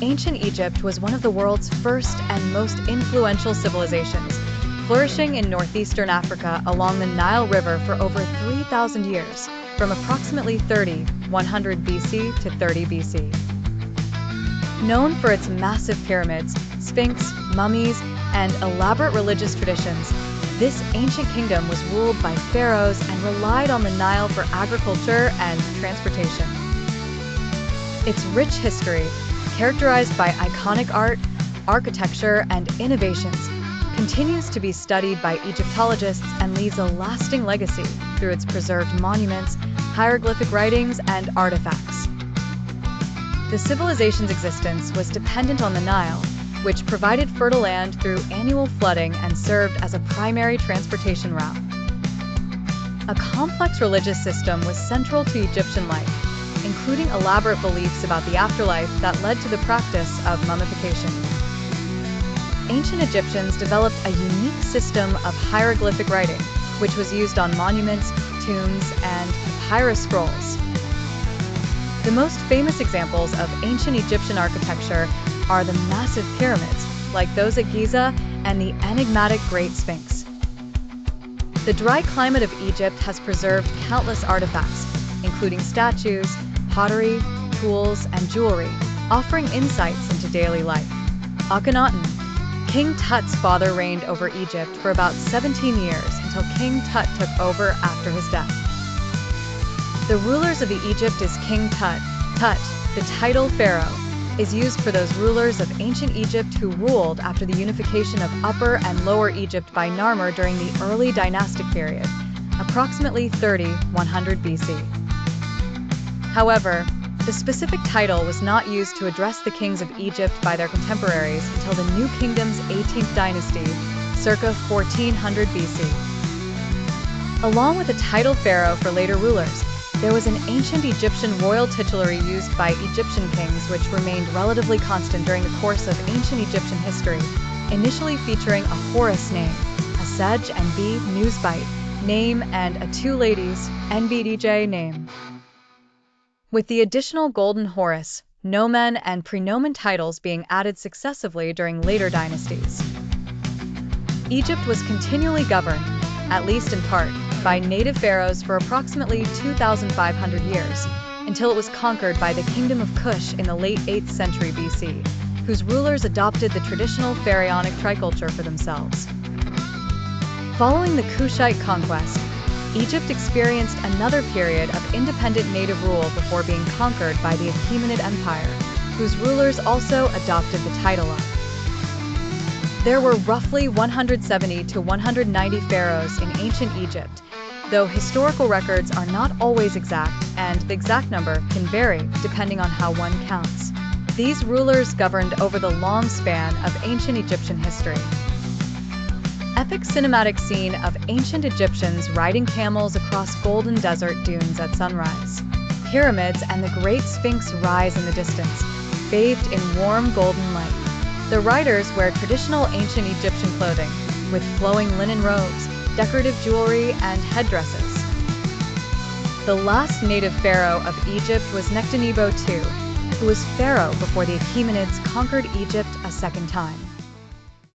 Ancient Egypt was one of the world's first and most influential civilizations, flourishing in northeastern Africa along the Nile River for over 3,000 years, from approximately 100 BC to 30 BC. Known for its massive pyramids, sphinx, mummies, and elaborate religious traditions, this ancient kingdom was ruled by pharaohs and relied on the Nile for agriculture and transportation. Its rich history, characterized by iconic art, architecture, and innovations, continues to be studied by Egyptologists and leaves a lasting legacy through its preserved monuments, hieroglyphic writings, and artifacts. The civilization's existence was dependent on the Nile, which provided fertile land through annual flooding and served as a primary transportation route. A complex religious system was central to Egyptian life, including elaborate beliefs about the afterlife that led to the practice of mummification. Ancient Egyptians developed a unique system of hieroglyphic writing, which was used on monuments, tombs, and papyrus scrolls. The most famous examples of ancient Egyptian architecture are the massive pyramids, like those at Giza, and the enigmatic Great Sphinx. The dry climate of Egypt has preserved countless artifacts, including statues, pottery, tools, and jewelry, offering insights into daily life. Akhenaten, King Tut's father, reigned over Egypt for about 17 years until King Tut took over after his death. The rulers of Egypt is King Tut. Tut, the title pharaoh, is used for those rulers of ancient Egypt who ruled after the unification of Upper and Lower Egypt by Narmer during the early dynastic period, approximately 100 BC. However, the specific title was not used to address the kings of Egypt by their contemporaries until the New Kingdom's 18th dynasty, circa 1400 BC. Along with the title pharaoh for later rulers, there was an ancient Egyptian royal titulary used by Egyptian kings which remained relatively constant during the course of ancient Egyptian history, initially featuring a Horus name, a Sej and B Newsbite name, and a two ladies NBDJ name. With the additional golden Horus, nomen and prenomen titles being added successively during later dynasties. Egypt was continually governed, at least in part, by native pharaohs for approximately 2,500 years, until it was conquered by the Kingdom of Kush in the late 8th century BC, whose rulers adopted the traditional pharaonic triculture for themselves. Following the Kushite conquest, Egypt experienced another period of independent native rule before being conquered by the Achaemenid Empire, whose rulers also adopted the title of. There were roughly 170 to 190 pharaohs in ancient Egypt, though historical records are not always exact and the exact number can vary depending on how one counts. These rulers governed over the long span of ancient Egyptian history. Epic cinematic scene of ancient Egyptians riding camels across golden desert dunes at sunrise. Pyramids and the Great Sphinx rise in the distance, bathed in warm golden light. The riders wear traditional ancient Egyptian clothing, with flowing linen robes, decorative jewelry, and headdresses. The last native pharaoh of Egypt was Nectanebo II, who was pharaoh before the Achaemenids conquered Egypt a second time.